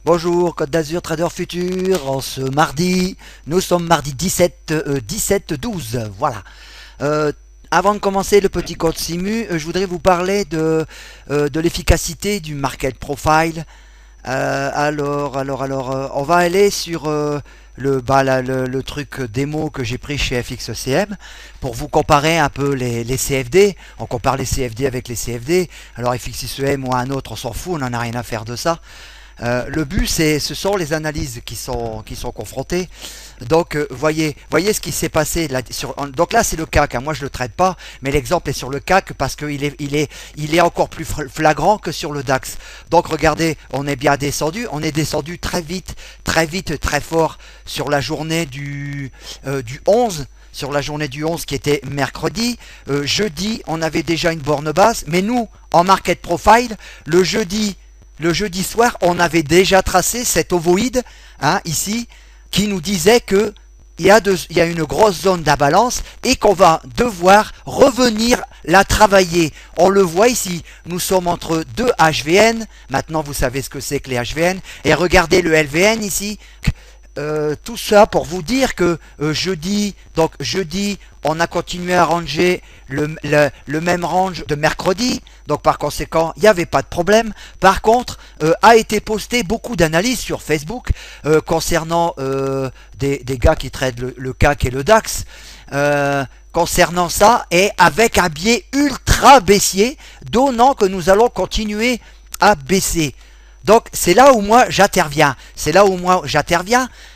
Bonjour Côte d'Azur Trader Futur, en ce mardi, nous sommes mardi 17-12, voilà. Euh, Avant de commencer le petit code Simu, je voudrais vous parler de l'efficacité du Market Profile. On va aller sur le truc démo que j'ai pris chez FXECM pour vous comparer un peu les CFD. On compare les CFD avec les CFD. Alors FXECM ou un autre, on s'en fout, on n'en a rien à faire de ça. Le but, ce sont les analyses qui sont confrontées. Donc, voyez ce qui s'est passé là. Donc là, c'est le CAC. Hein. Moi, je le traite pas, mais l'exemple est sur le CAC parce qu'il est encore plus flagrant que sur le DAX. Donc, regardez, on est bien descendu. On est descendu très vite, très fort sur la journée du 11. Sur la journée du 11 qui était mercredi. Jeudi, on avait déjà une borne basse. Mais nous, en Market Profile, le jeudi soir, on avait déjà tracé cet ovoïde, hein, ici, qui nous disait que il y a une grosse zone d'imbalance et qu'on va devoir revenir la travailler. On le voit ici, nous sommes entre deux HVN. Maintenant, vous savez ce que c'est que les HVN. Et regardez le LVN ici. Tout ça pour vous dire que jeudi, on a continué à ranger le même range de mercredi. Donc par conséquent, il n'y avait pas de problème. Par contre, a été posté beaucoup d'analyses sur Facebook concernant des gars qui traitent le CAC et le DAX. Concernant ça, et avec un biais ultra baissier, donnant que nous allons continuer à baisser. Donc c'est là où moi j'interviens.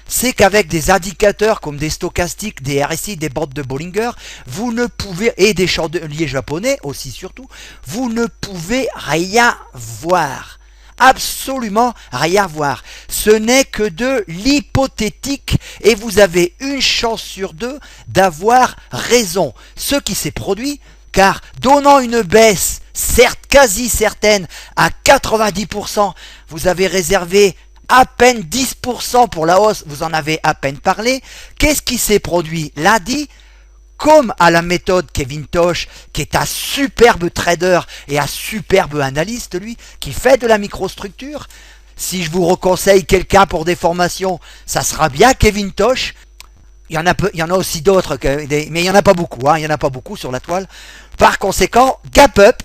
C'est qu'avec des indicateurs comme des stochastiques, des RSI, des bandes de Bollinger, vous ne pouvez, et des chandeliers japonais aussi surtout, vous ne pouvez rien voir. Absolument rien voir. Ce n'est que de l'hypothétique et vous avez une chance sur deux d'avoir raison. Ce qui s'est produit, car donnant une baisse, certes quasi certaine, à 90%, vous avez réservé à peine 10% pour la hausse, vous en avez à peine parlé. Qu'est-ce qui s'est produit lundi? Comme à la méthode Kevin Tosh, qui est un superbe trader et un superbe analyste, lui, qui fait de la microstructure. Si je vous reconseille quelqu'un pour des formations, ça sera bien Kevin Tosh. Il y en a aussi d'autres, mais il n'y en a pas beaucoup, hein, il n'y en a pas beaucoup sur la toile. Par conséquent, gap up.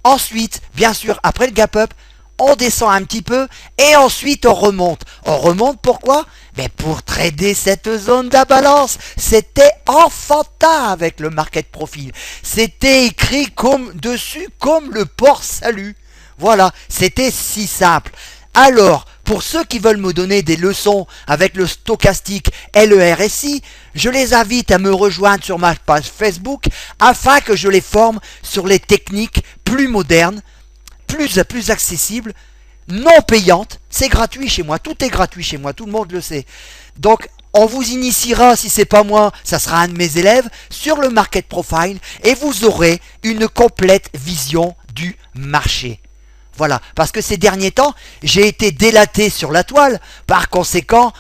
Ensuite, bien sûr, après le gap up, on descend un petit peu et ensuite on remonte. On remonte pourquoi? Mais pour trader cette zone d'imbalance. C'était enfantin avec le market profile. C'était écrit comme dessus, comme le port salut. Voilà, c'était si simple. Alors, pour ceux qui veulent me donner des leçons avec le stochastique et le RSI, je les invite à me rejoindre sur ma page Facebook afin que je les forme sur les techniques plus modernes, plus accessibles, non payantes. C'est gratuit chez moi, tout est gratuit chez moi, tout le monde le sait. Donc, on vous initiera, si c'est pas moi, ça sera un de mes élèves, sur le market profile et vous aurez une complète vision du marché. Voilà, parce que ces derniers temps, j'ai été délaté sur la toile. Par conséquent,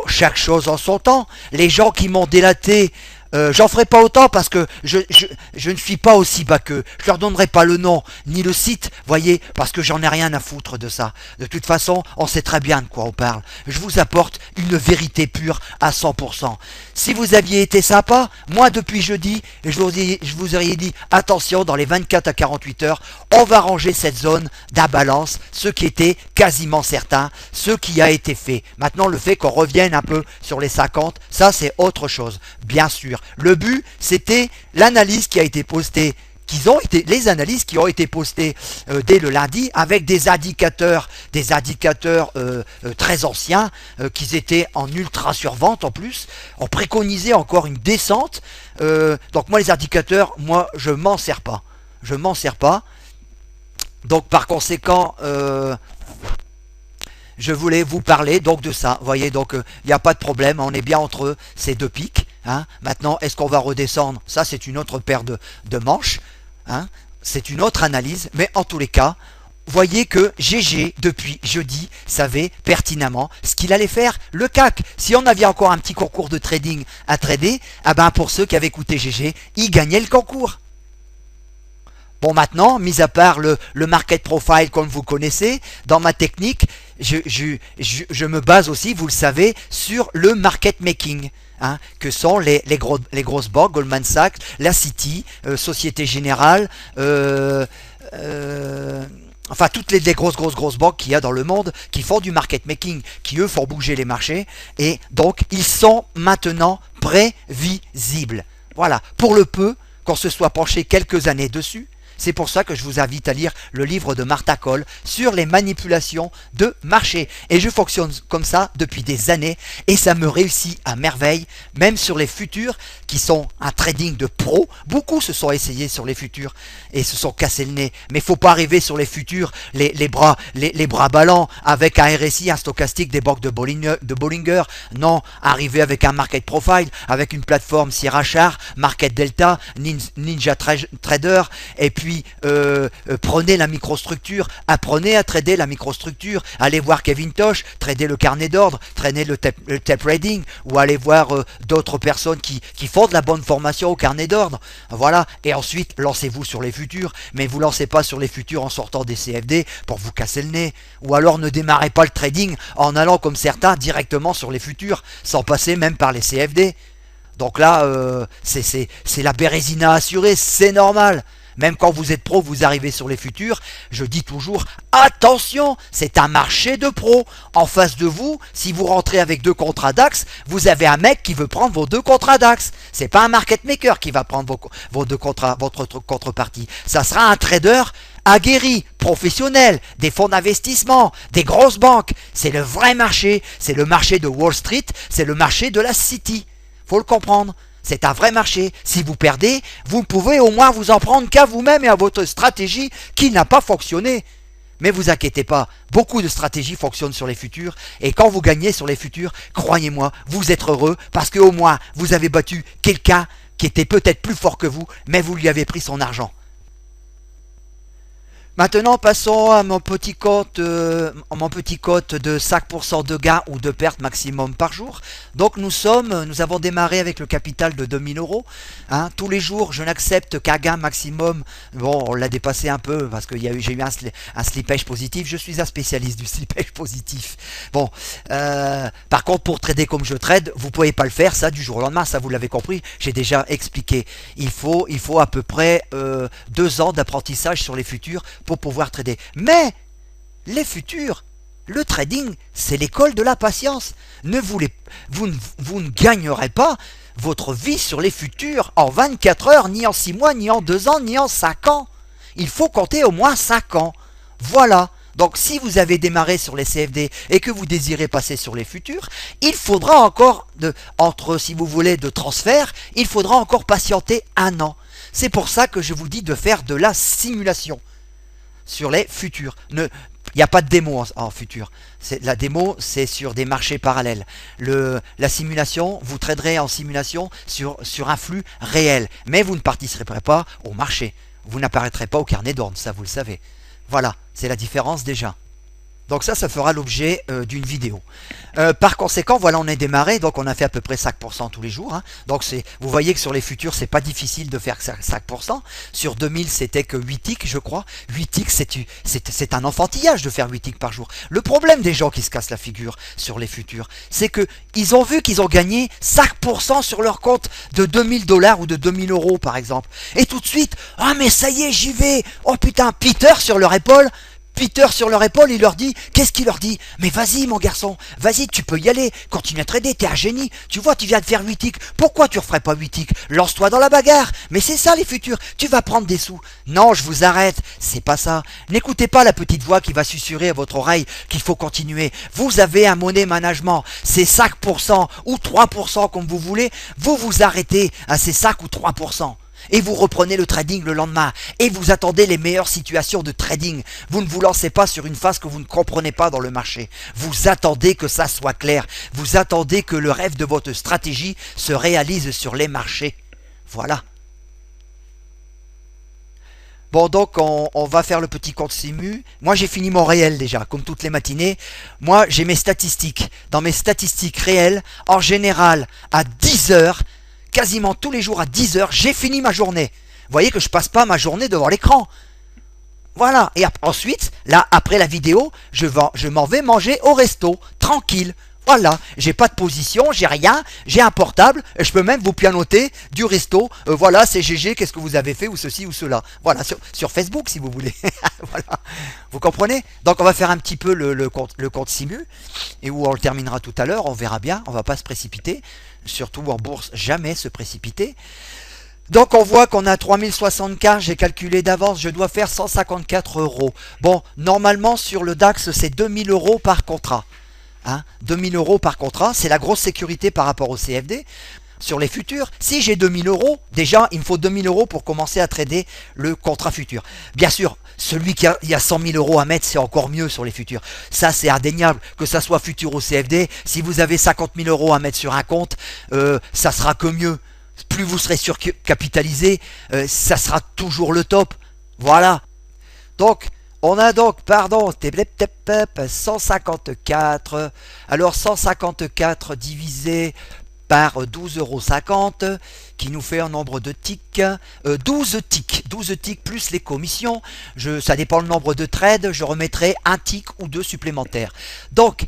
chaque chose en son temps. Les gens qui m'ont délaté, j'en ferai pas autant parce que je ne suis pas aussi bas qu'eux. Je leur donnerai pas le nom ni le site, voyez, parce que j'en ai rien à foutre de ça. De toute façon, on sait très bien de quoi on parle. Je vous apporte une vérité pure à 100%. Si vous aviez été sympa, moi depuis jeudi, je vous aurais dit attention, dans les 24 à 48 heures, on va ranger cette zone d'imbalance, ce qui était quasiment certain, ce qui a été fait. Maintenant, le fait qu'on revienne un peu sur les 50, ça c'est autre chose, bien sûr. Le but, c'était l'analyse qui a été postée, les analyses qui ont été postées dès le lundi avec des indicateurs très anciens, qui étaient en ultra survente en plus. On préconisait encore une descente. Donc moi, les indicateurs, je m'en sers pas. Donc par conséquent, je voulais vous parler donc de ça. Vous voyez, donc il n'y a pas de problème, on est bien entre ces deux pics. Hein. Maintenant, est-ce qu'on va redescendre? Ça, c'est une autre paire de manches. Hein. C'est une autre analyse, mais en tous les cas, voyez que GG, depuis jeudi, savait pertinemment ce qu'il allait faire. Le CAC, si on avait encore un petit concours de trading à trader, pour ceux qui avaient écouté GG, ils gagnaient le concours. Bon, maintenant, mis à part le market profile comme vous connaissez, dans ma technique, je me base aussi, vous le savez, sur le market making. Hein, que sont les grosses banques, Goldman Sachs, la Citi, Société Générale, enfin toutes les grosses banques qu'il y a dans le monde qui font du market making, qui eux font bouger les marchés, et donc ils sont maintenant prévisibles. Voilà, pour le peu qu'on se soit penché quelques années dessus. C'est pour ça que je vous invite à lire le livre de Martha Cole sur les manipulations de marché. Et je fonctionne comme ça depuis des années et ça me réussit à merveille, même sur les futurs qui sont un trading de pro. Beaucoup se sont essayés sur les futurs et se sont cassés le nez. Mais il ne faut pas arriver sur les futurs les bras ballants avec un RSI, un stochastique des banques de Bollinger. Non, arriver avec un market profile, avec une plateforme Sierra Char, Market Delta, Ninja Trader, et puis prenez la microstructure, apprenez à trader la microstructure, allez voir Kevin Tosh, trader le carnet d'ordre, trader le tape trading, ou allez voir d'autres personnes qui font de la bonne formation au carnet d'ordre. Voilà, et ensuite lancez-vous sur les futurs, mais vous lancez pas sur les futurs en sortant des CFD pour vous casser le nez, ou alors ne démarrez pas le trading en allant comme certains directement sur les futurs, sans passer même par les CFD. Donc là, c'est la bérésina assurée, c'est normal. Même quand vous êtes pro, vous arrivez sur les futurs, je dis toujours, attention, c'est un marché de pro. En face de vous, si vous rentrez avec 2 contrats DAX, vous avez un mec qui veut prendre vos 2 contrats DAX. C'est pas un market maker qui va prendre vos 2 contrats, votre contrepartie. Ça sera un trader aguerri, professionnel, des fonds d'investissement, des grosses banques. C'est le vrai marché, c'est le marché de Wall Street, c'est le marché de la City. Faut le comprendre. C'est un vrai marché. Si vous perdez, vous pouvez au moins vous en prendre qu'à vous-même et à votre stratégie qui n'a pas fonctionné. Mais vous inquiétez pas, beaucoup de stratégies fonctionnent sur les futurs et quand vous gagnez sur les futurs, croyez-moi, vous êtes heureux parce qu'au moins vous avez battu quelqu'un qui était peut-être plus fort que vous, mais vous lui avez pris son argent. Maintenant, passons à mon petit compte de 5% de gain ou de perte maximum par jour. Donc nous avons démarré avec le capital de 2000 euros. Hein. Tous les jours, je n'accepte qu'un gain maximum. Bon, on l'a dépassé un peu parce que j'ai eu un slippage positif. Je suis un spécialiste du slippage positif. Bon, par contre, pour trader comme je trade, vous ne pouvez pas le faire ça du jour au lendemain. Ça, vous l'avez compris. J'ai déjà expliqué. Il faut à peu près 2 ans d'apprentissage sur les futurs pour pouvoir trader. Mais les futurs, le trading, c'est l'école de la patience. Vous ne gagnerez pas votre vie sur les futurs en 24 heures, ni en 6 mois, ni en 2 ans, ni en 5 ans. Il faut compter au moins 5 ans. Voilà. Donc si vous avez démarré sur les CFD et que vous désirez passer sur les futurs, il faudra encore, si vous voulez, de transfert, il faudra encore patienter 1 an. C'est pour ça que je vous dis de faire de la simulation sur les futurs. Il n'y a pas de démo en futur. La démo, c'est sur des marchés parallèles. La simulation, vous traderez en simulation sur un flux réel. Mais vous ne participerez pas au marché. Vous n'apparaîtrez pas au carnet d'ordre, ça vous le savez. Voilà, c'est la différence déjà. Donc ça fera l'objet d'une vidéo. Par conséquent, voilà, on est démarré, donc on a fait à peu près 5% tous les jours. Hein. Donc vous voyez que sur les futurs, c'est pas difficile de faire 5%. Sur 2000, c'était que 8 ticks, je crois. 8 ticks, c'est un enfantillage de faire 8 ticks par jour. Le problème des gens qui se cassent la figure sur les futurs, c'est que ils ont vu qu'ils ont gagné 5% sur leur compte de 2000 $ ou de 2000 euros, par exemple. Et tout de suite, ah mais ça y est, j'y vais. Oh putain, Peter sur leur épaule. Il leur dit, qu'est-ce qu'il leur dit? Mais vas-y mon garçon, vas-y, tu peux y aller, continue à trader, t'es un génie, tu vois, tu viens de faire 8 ticks, pourquoi tu referais pas 8 ticks? Lance-toi dans la bagarre, mais c'est ça les futurs, tu vas prendre des sous. Non, je vous arrête, c'est pas ça. N'écoutez pas la petite voix qui va susurrer à votre oreille qu'il faut continuer. Vous avez un money management, c'est 5% ou 3% comme vous voulez, vous arrêtez à ces 5 ou 3%. Et vous reprenez le trading le lendemain et vous attendez les meilleures situations de trading. Vous ne vous lancez pas sur une phase que vous ne comprenez pas dans le marché. Vous attendez que ça soit clair. Vous attendez que le rêve de votre stratégie se réalise sur les marchés. Voilà. Bon, donc on va faire le petit compte simu. Moi j'ai fini mon réel déjà, comme toutes les matinées. Moi j'ai mes statistiques. Dans mes statistiques réelles, en général à 10 heures, quasiment tous les jours à 10 heures, j'ai fini ma journée. Vous voyez que je passe pas ma journée devant l'écran. Voilà. Et ensuite, là, après la vidéo, je m'en vais manger au resto, tranquille. Voilà, j'ai pas de position, j'ai rien, j'ai un portable, et je peux même vous pianoter du resto. Voilà, c'est GG, qu'est-ce que vous avez fait, ou ceci ou cela. Voilà, sur Facebook si vous voulez. Voilà, vous comprenez? Donc on va faire un petit peu le compte simu, et où on le terminera tout à l'heure, on verra bien, on va pas se précipiter. Surtout en bourse, jamais se précipiter. Donc on voit qu'on a 3064, j'ai calculé d'avance, je dois faire 154 euros. Bon, normalement sur le DAX, c'est 2000 euros par contrat. Hein, 2000 euros par contrat, c'est la grosse sécurité par rapport au CFD. Sur les futurs, si j'ai 2000 euros, déjà il me faut 2000 euros pour commencer à trader le contrat futur. Bien sûr, celui qui a 100 000 euros à mettre, c'est encore mieux sur les futurs. Ça c'est indéniable, que ça soit futur ou CFD. Si vous avez 50 000 euros à mettre sur un compte, ça sera que mieux. Plus vous serez surcapitalisé, ça sera toujours le top. Voilà. Donc, on a donc, pardon, 154. Alors 154 divisé par 12,50 € qui nous fait un nombre de ticks, 12 ticks plus les commissions. Ça dépend le nombre de trades, je remettrai un tick ou deux supplémentaires. Donc,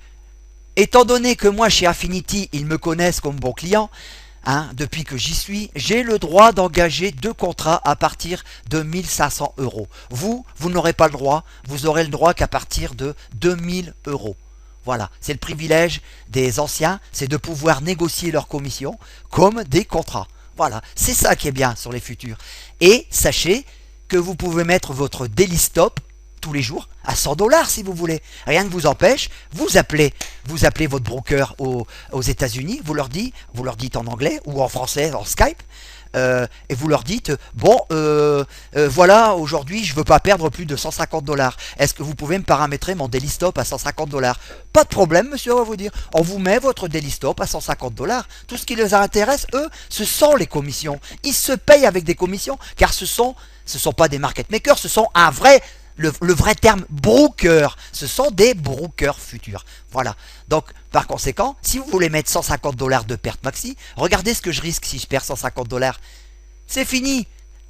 étant donné que moi chez Affinity, ils me connaissent comme bon client, hein, depuis que j'y suis, j'ai le droit d'engager 2 contrats à partir de 1500 euros. Vous n'aurez pas le droit, vous aurez le droit qu'à partir de 2000 euros. Voilà, c'est le privilège des anciens, c'est de pouvoir négocier leurs commissions comme des contrats. Voilà, c'est ça qui est bien sur les futurs. Et sachez que vous pouvez mettre votre daily stop tous les jours à 100 $ si vous voulez. Rien ne vous empêche. Vous appelez votre broker aux États-Unis, vous leur dites en anglais ou en français, en Skype, et vous leur dites bon, voilà, aujourd'hui je veux pas perdre plus de 150 $. Est-ce que vous pouvez me paramétrer mon daily stop à 150 $? Pas de problème, monsieur, on va vous dire. On vous met votre daily stop à 150 $. Tout ce qui les intéresse, eux, ce sont les commissions. Ils se payent avec des commissions, car ce sont pas des market makers, ce sont le vrai terme broker, ce sont des brokers futurs. Voilà. Donc, par conséquent, si vous voulez mettre 150 $ de perte maxi, regardez ce que je risque si je perds 150 $. C'est fini.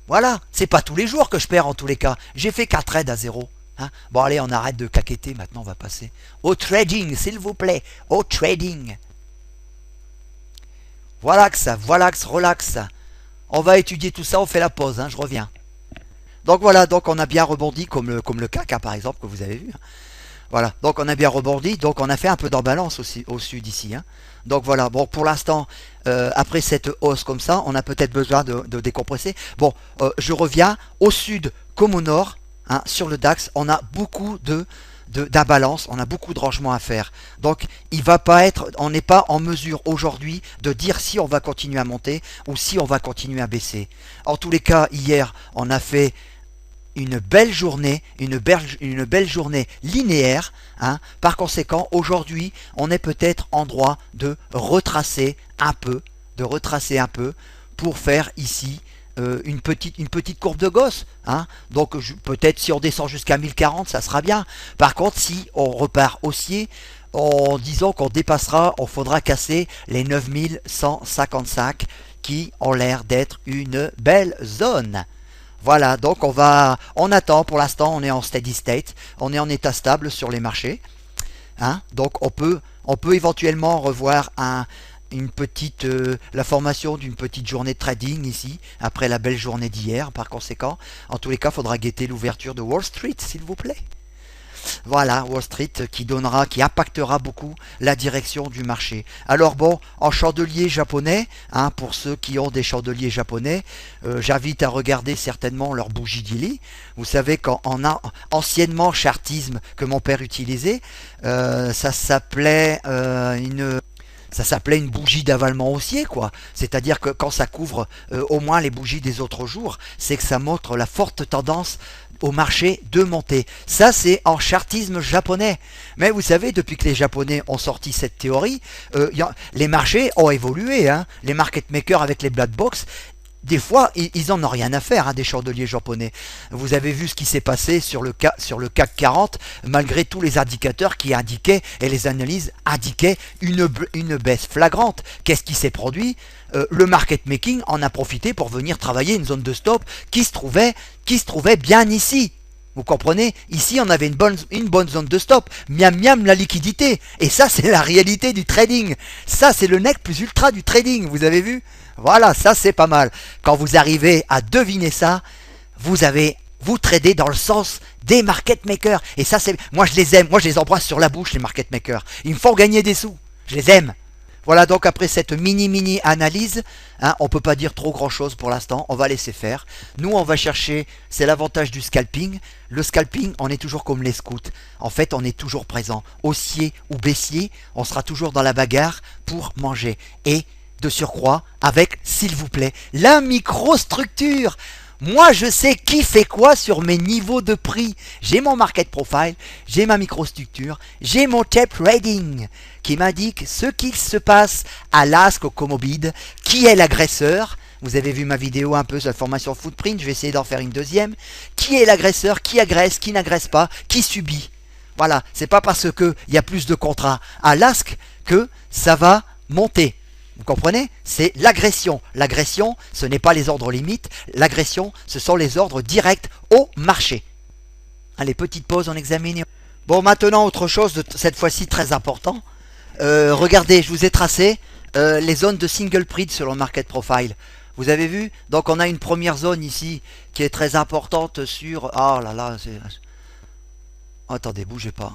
Voilà. C'est pas tous les jours que je perds en tous les cas. J'ai fait qu'un trade à zéro. Hein, bon, allez, on arrête de claqueter. Maintenant, on va passer au trading, s'il vous plaît. Au trading. Voilà que ça, relax. On va étudier tout ça, on fait la pause, hein, je reviens. Donc voilà, donc on a bien rebondi comme le CAC, hein, par exemple, que vous avez vu. Voilà, donc on a bien rebondi, donc on a fait un peu d'embalance aussi au sud ici. Hein. Donc voilà, bon, pour l'instant, après cette hausse comme ça, on a peut-être besoin de décompresser. Bon, je reviens au sud comme au nord, hein, sur le DAX, on a beaucoup d'imbalance, on a beaucoup de rangements à faire. Donc on n'est pas en mesure aujourd'hui de dire si on va continuer à monter ou si on va continuer à baisser. En tous les cas, hier, on a fait une belle journée, une belle journée linéaire. Hein. Par conséquent, aujourd'hui, on est peut-être en droit de retracer un peu, pour faire ici une petite courbe de Gauss. Hein. Donc peut-être si on descend jusqu'à 1040, ça sera bien. Par contre, si on repart haussier, en disant qu'on dépassera, on faudra casser les 9155 qui ont l'air d'être une belle zone. Voilà, donc on attend, pour l'instant on est en steady state, on est en état stable sur les marchés. Hein, donc on peut éventuellement revoir la formation d'une petite journée de trading ici, après la belle journée d'hier. Par conséquent, en tous les cas, il faudra guetter l'ouverture de Wall Street, s'il vous plaît. Voilà, Wall Street qui impactera beaucoup la direction du marché. Alors bon, en chandelier japonais, hein, pour ceux qui ont des chandeliers japonais, j'invite à regarder certainement leur bougie daily. Vous savez anciennement chartisme que mon père utilisait, ça s'appelait une bougie d'avalement haussier, quoi. C'est-à-dire que quand ça couvre au moins les bougies des autres jours, c'est que ça montre la forte tendance au marché de monter. Ça, c'est en chartisme japonais. Mais vous savez, depuis que les Japonais ont sorti cette théorie, les marchés ont évolué. Hein. Les market makers avec les black box, des fois, ils n'en ont rien à faire, hein, des chandeliers japonais. Vous avez vu ce qui s'est passé sur le CAC 40, malgré tous les indicateurs qui indiquaient, et les analyses indiquaient une baisse flagrante. Qu'est-ce qui s'est produit? Le market making en a profité pour venir travailler une zone de stop qui se trouvait bien ici. Vous comprenez? Ici, on avait une bonne zone de stop. Miam miam la liquidité. Et ça, c'est la réalité du trading. Ça, c'est le nec plus ultra du trading. Vous avez vu? Voilà, ça, c'est pas mal. Quand vous arrivez à deviner ça, vous tradez dans le sens des market makers. Et ça, c'est, moi, je les aime. Moi, je les embrasse sur la bouche, les market makers. Ils me font gagner des sous. Je les aime. Voilà, donc après cette mini analyse, hein, on ne peut pas dire trop grand chose pour l'instant, on va laisser faire. Nous, on va chercher, c'est l'avantage du scalping. Le scalping, on est toujours comme les scouts. En fait, on est toujours présent. Haussier ou baissier, on sera toujours dans la bagarre pour manger. Et de surcroît, avec, s'il vous plaît, la microstructure. Moi, je sais qui fait quoi sur mes niveaux de prix. J'ai mon market profile, j'ai ma microstructure, j'ai mon tape trading qui m'indique ce qu'il se passe à l'ASK au Comobid, qui est l'agresseur. Vous avez vu ma vidéo un peu sur la formation footprint, je vais essayer d'en faire une deuxième. Qui est l'agresseur, qui agresse, qui n'agresse pas, qui subit. Voilà, c'est pas parce qu'il y a plus de contrats à l'ASK que ça va monter. Vous comprenez? C'est l'agression. L'agression, ce n'est pas les ordres limites. L'agression, ce sont les ordres directs au marché. Allez, petite pause, on examine. Bon, maintenant, autre chose, cette fois-ci très important. Regardez, je vous ai tracé les zones de single print sur le market profile. Vous avez vu? Donc, on a une première zone ici qui est très importante sur... Oh là là, c'est... Attendez, bougez pas.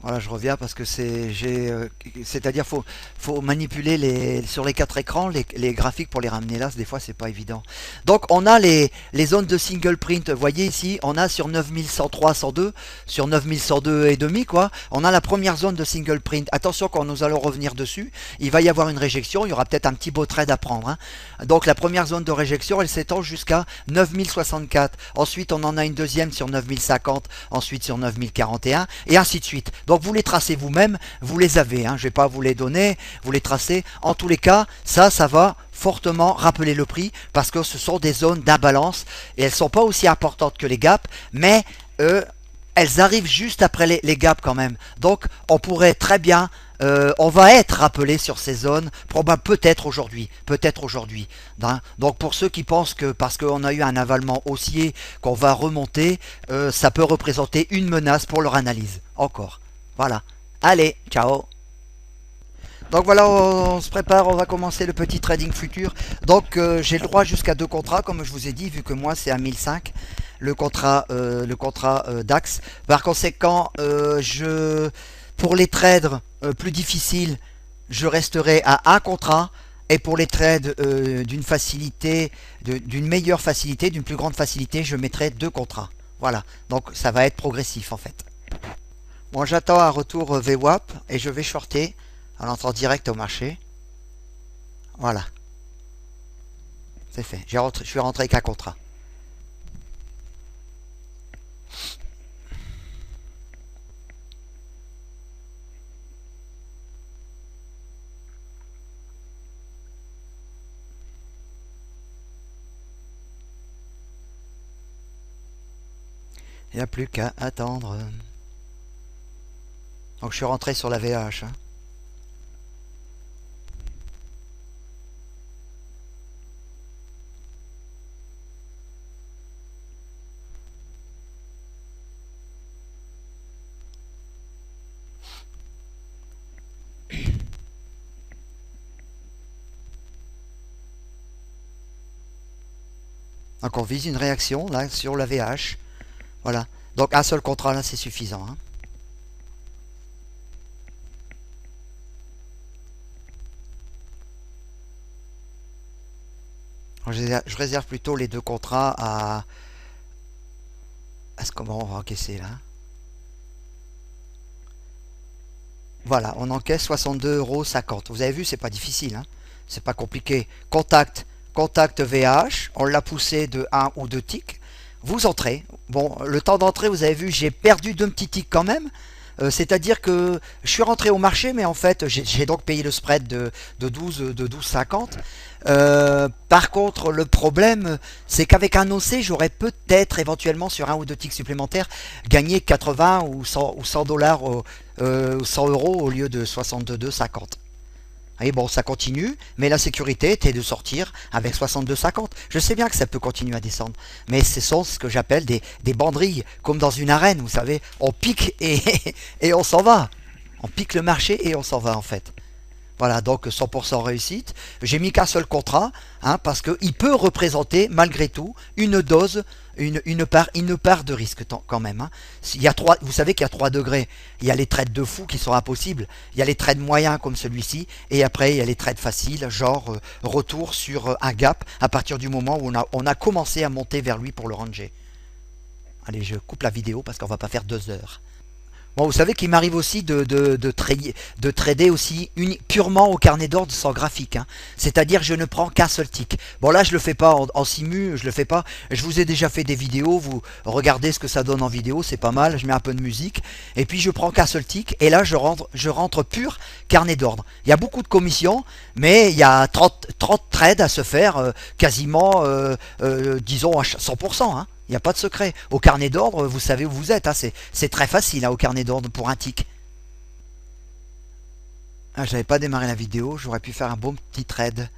Voilà, je reviens parce que c'est-à-dire faut manipuler sur les 4 écrans les graphiques pour les ramener là. Des fois, c'est pas évident. Donc, on a les zones de single print. Vous voyez ici, on a sur 9103, 102, sur 9102 et demi quoi. On a la première zone de single print. Attention, quand nous allons revenir dessus, il va y avoir une réjection. Il y aura peut-être un petit beau trade à prendre. Hein. Donc, la première zone de réjection, elle s'étend jusqu'à 9064. Ensuite, on en a une deuxième sur 9050. Ensuite, sur 9041 et ainsi de suite. Donc vous les tracez vous-même, vous les avez, hein, je ne vais pas vous les donner, vous les tracez. En tous les cas, ça va fortement rappeler le prix parce que ce sont des zones d'imbalance et elles ne sont pas aussi importantes que les gaps, mais elles arrivent juste après les gaps quand même. Donc on pourrait très bien, on va être rappelé sur ces zones, peut-être aujourd'hui, hein. Donc pour ceux qui pensent que parce qu'on a eu un avalement haussier qu'on va remonter, ça peut représenter une menace pour leur analyse, encore. Voilà. Allez, ciao. Donc voilà, on se prépare, on va commencer le petit trading futur. Donc j'ai le droit jusqu'à 2 contrats, comme je vous ai dit, vu que moi c'est à 1005, le contrat DAX. Par conséquent, pour les trades plus difficiles, je resterai à un contrat. Et pour les trades d'une facilité, d'une meilleure facilité, d'une plus grande facilité, je mettrai 2 contrats. Voilà, donc ça va être progressif en fait. Bon, j'attends un retour VWAP et je vais shorter en entrant direct au marché. Voilà. C'est fait. Je suis rentré avec un contrat. Il n'y a plus qu'à attendre. Donc je suis rentré sur la VH. Hein. Donc on vise une réaction là sur la VH. Voilà. Donc un seul contrat là c'est suffisant. Hein. Je réserve plutôt les 2 contrats à comment on va encaisser là. Voilà, on encaisse 62,50 €. Vous avez vu, c'est pas difficile, hein. C'est pas compliqué. Contact VH, on l'a poussé de 1 ou 2 ticks. Vous entrez. Bon, le temps d'entrée, vous avez vu, j'ai perdu 2 petits ticks quand même. C'est-à-dire que je suis rentré au marché, mais en fait, j'ai donc payé le spread de 12,50. Par contre, le problème, c'est qu'avec un OC, j'aurais peut-être éventuellement sur 1 ou 2 ticks supplémentaires gagné 80 ou 100 $, 100 € au lieu de 62,50. Et bon, ça continue, mais la sécurité était de sortir avec 62,50. Je sais bien que ça peut continuer à descendre, mais ce sont ce que j'appelle des banderilles, comme dans une arène, vous savez. On pique et on s'en va. On pique le marché et on s'en va en fait. Voilà, donc 100% réussite. J'ai mis qu'un seul contrat, hein, parce qu'il peut représenter malgré tout une dose, une part de risque quand même. Hein. Il y a vous savez qu'il y a 3 degrés. Il y a les trades de fou qui sont impossibles. Il y a les trades moyens comme celui-ci. Et après, il y a les trades faciles, genre retour sur un gap à partir du moment où on a commencé à monter vers lui pour le ranger. Allez, je coupe la vidéo parce qu'on va pas faire 2 heures. Bon, vous savez qu'il m'arrive aussi de trader aussi purement au carnet d'ordre sans graphique. Hein. C'est-à-dire je ne prends qu'un seul tick. Bon là je le fais pas en simu, je le fais pas. Je vous ai déjà fait des vidéos, vous regardez ce que ça donne en vidéo, c'est pas mal. Je mets un peu de musique et puis je prends qu'un seul tick et là je rentre pur carnet d'ordre. Il y a beaucoup de commissions, mais il y a 30 trades à se faire quasiment, disons à 100%. Hein. Il n'y a pas de secret. Au carnet d'ordre, vous savez où vous êtes. Hein. C'est très facile hein, au carnet d'ordre pour un tick. Ah, j'avais pas démarré la vidéo. J'aurais pu faire un bon petit trade.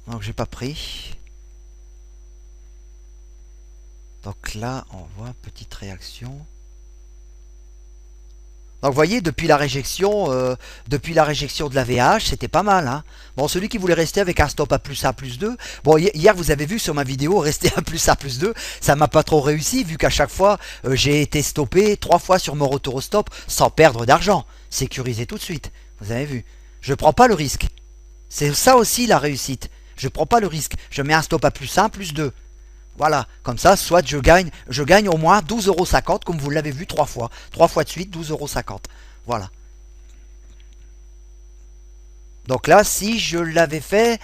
Donc j'ai pas pris. Donc là, on voit petite réaction. Donc vous voyez, depuis la réjection de la VH, c'était pas mal. Hein. Bon, celui qui voulait rester avec un stop à plus 1, plus 2. Bon, hier, vous avez vu sur ma vidéo, rester à plus 1, plus 2, ça m'a pas trop réussi, vu qu'à chaque fois, j'ai été stoppé 3 fois sur mon retour au stop, sans perdre d'argent. Sécurisé tout de suite. Vous avez vu. Je prends pas le risque. C'est ça aussi la réussite. Je prends pas le risque. Je mets un stop à plus 1, plus 2. Voilà, comme ça, soit je gagne au moins 12,50 € comme vous l'avez vu 3 fois. 3 fois de suite, 12,50 €. Voilà. Donc là, si je l'avais fait,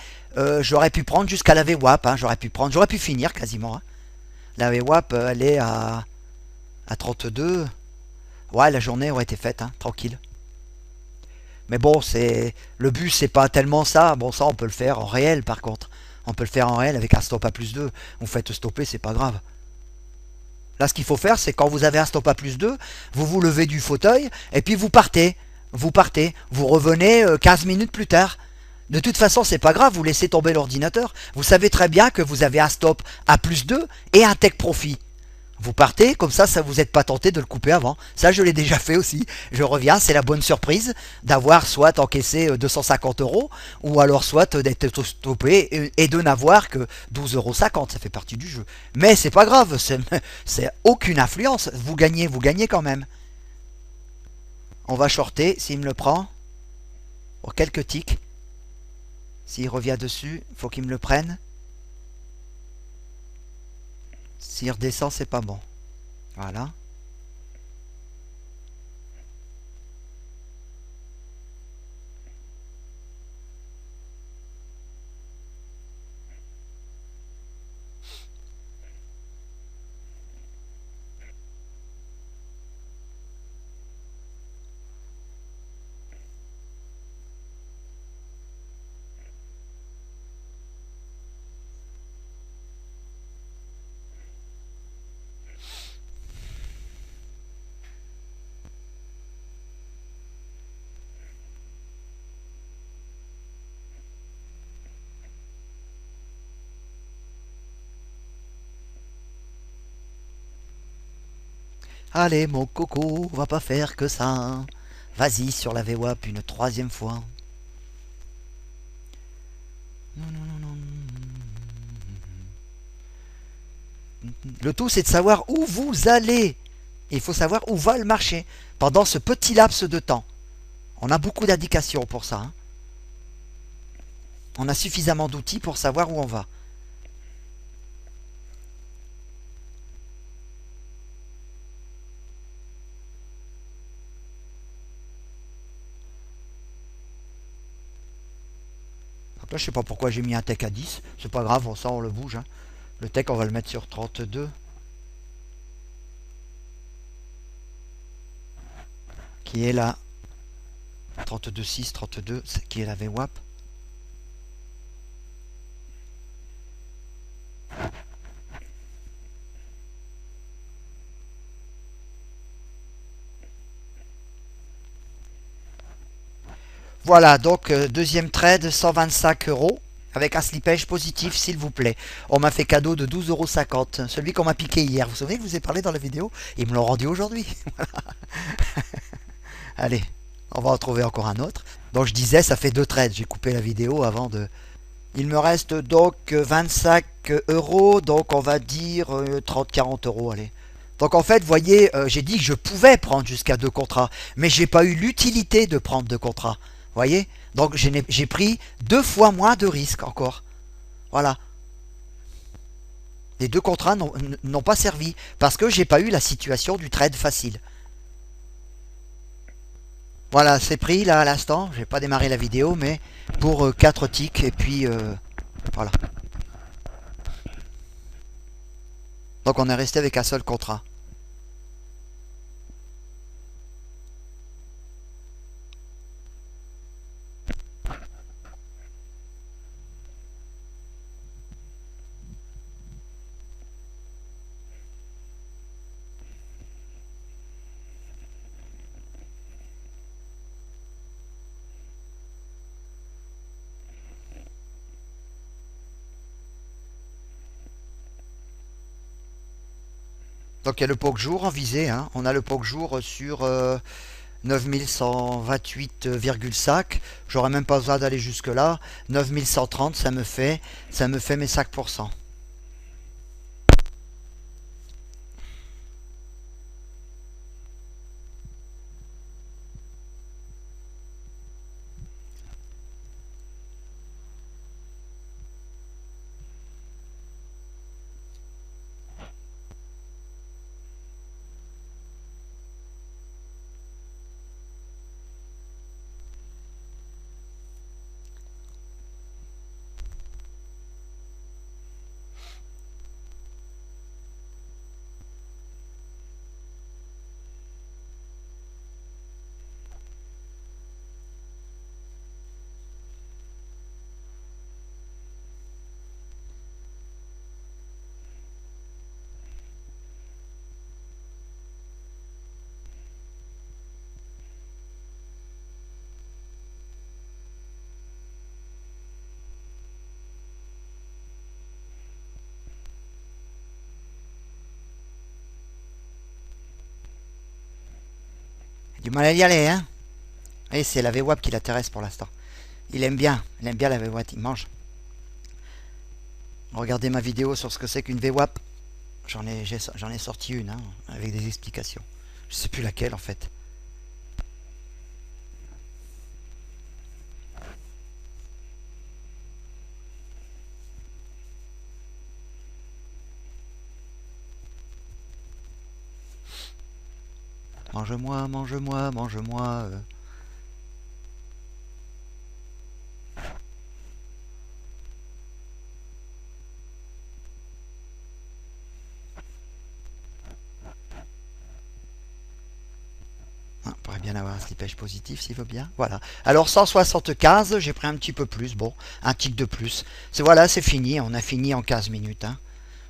j'aurais pu prendre jusqu'à la VWAP. Hein, j'aurais pu finir quasiment. Hein. La VWAP, elle est à 32. Ouais, la journée aurait été faite, hein, tranquille. Mais bon, le but, c'est pas tellement ça. Bon, ça, on peut le faire en réel, par contre. On peut le faire en réel avec un stop à plus 2. Vous faites stopper, c'est pas grave. Là, ce qu'il faut faire, c'est quand vous avez un stop à plus 2, vous vous levez du fauteuil et puis vous partez. Vous partez. Vous revenez 15 minutes plus tard. De toute façon, c'est pas grave, vous laissez tomber l'ordinateur. Vous savez très bien que vous avez un stop à plus 2 et un take profit. Vous partez, comme ça vous n'êtes pas tenté de le couper avant. Ça, je l'ai déjà fait aussi. Je reviens, c'est la bonne surprise d'avoir soit encaissé 250 €, ou alors soit d'être stoppé et de n'avoir que 12,50 €. Ça fait partie du jeu. Mais c'est pas grave, c'est aucune influence. Vous gagnez quand même. On va shorter, s'il me le prend. Pour quelques ticks. S'il revient dessus, il faut qu'il me le prenne. S'il redescend, c'est pas bon. Voilà. Allez, mon coco, on va pas faire que ça. Vas-y sur la VWAP une 3e fois. Non, non, non, non. Le tout, c'est de savoir où vous allez. Il faut savoir où va le marché pendant ce petit laps de temps. On a beaucoup d'indications pour ça. Hein. On a suffisamment d'outils pour savoir où on va. Donc là, je sais pas pourquoi j'ai mis un tech à 10. C'est pas grave, ça on le bouge. Hein. Le tech, on va le mettre sur 32. Qui est là. 32,6, 32, qui est la VWAP. Voilà, donc deuxième trade, 125 euros. Avec un slippage positif, s'il vous plaît. On m'a fait cadeau de 12,50 €. Celui qu'on m'a piqué hier. Vous vous souvenez que je vous ai parlé dans la vidéo? Ils me l'ont rendu aujourd'hui. Allez, on va en trouver encore un autre. Donc je disais, ça fait deux trades. J'ai coupé la vidéo avant de... Il me reste donc 25 euros. Donc on va dire 30-40 euros. Allez. Donc en fait, vous voyez, j'ai dit que je pouvais prendre jusqu'à deux contrats. Mais j'ai pas eu l'utilité de prendre deux contrats. Vous voyez? Donc j'ai pris deux fois moins de risques encore. Voilà. Les deux contrats n'ont pas servi. Parce que j'ai pas eu la situation du trade facile. Voilà, c'est pris là à l'instant. J'ai pas démarré la vidéo, mais pour 4 ticks. Et puis voilà. Donc on est resté avec un seul contrat. Donc il y a le POC jour en visée, hein. On a le POC jour sur 9128,5. J'aurais même pas besoin d'aller jusque là. 9130, ça me fait mes 5%. Du mal à y aller, hein. Et c'est la VWAP qui l'intéresse pour l'instant. Il aime bien la VWAP, il mange. Regardez ma vidéo sur ce que c'est qu'une VWAP. J'en ai sorti une, hein, avec des explications. Je sais plus laquelle en fait. Mange-moi, mange-moi, mange-moi. On pourrait bien avoir un slippage positif s'il veut bien. Voilà. Alors 175, j'ai pris un petit peu plus. Bon, un tic de plus. Voilà, c'est fini. On a fini en 15 minutes. Hein.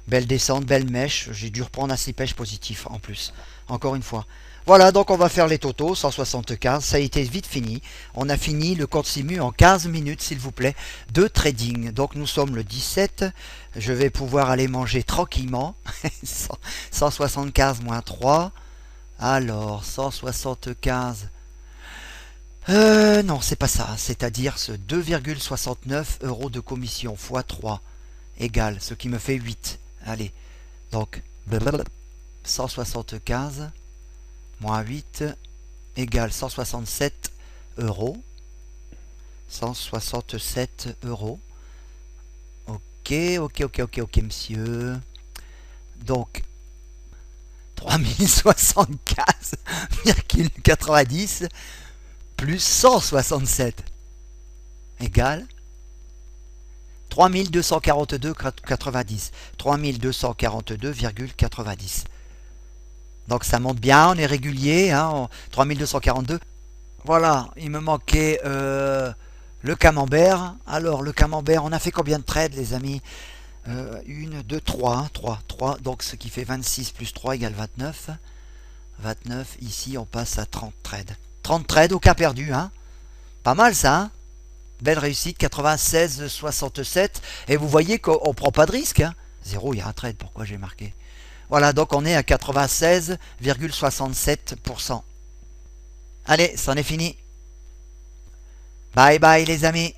Belle descente, belle mèche. J'ai dû reprendre un slippage positif en plus. Encore une fois. Voilà, donc on va faire les totaux. 175, ça a été vite fini. On a fini le compte simu en 15 minutes, s'il vous plaît, de trading. Donc nous sommes le 17. Je vais pouvoir aller manger tranquillement. 175 moins 3. Alors, 175. Non, c'est pas ça. C'est-à-dire ce 2,69 € de commission x 3 égale ce qui me fait 8. Allez, donc 175 moins 8 égale 167 €. 167 €. Ok, monsieur. Donc, 3075,90 plus 167 égale 3242,90. 3242,90. Donc ça monte bien, on est régulier, hein, 3242. Voilà, il me manquait le camembert. Alors le camembert, on a fait combien de trades les amis? 1, 2, 3, 3, donc ce qui fait 26 plus 3 égale 29. 29, ici on passe à 30 trades. 30 trades au cas perdu, hein. Pas mal ça, hein? Belle réussite, 96,67. Et vous voyez qu'on prend pas de risque. Hein. Zéro, il y a un trade, pourquoi j'ai marqué? Voilà, donc on est à 96,67%. Allez, c'en est fini. Bye bye les amis.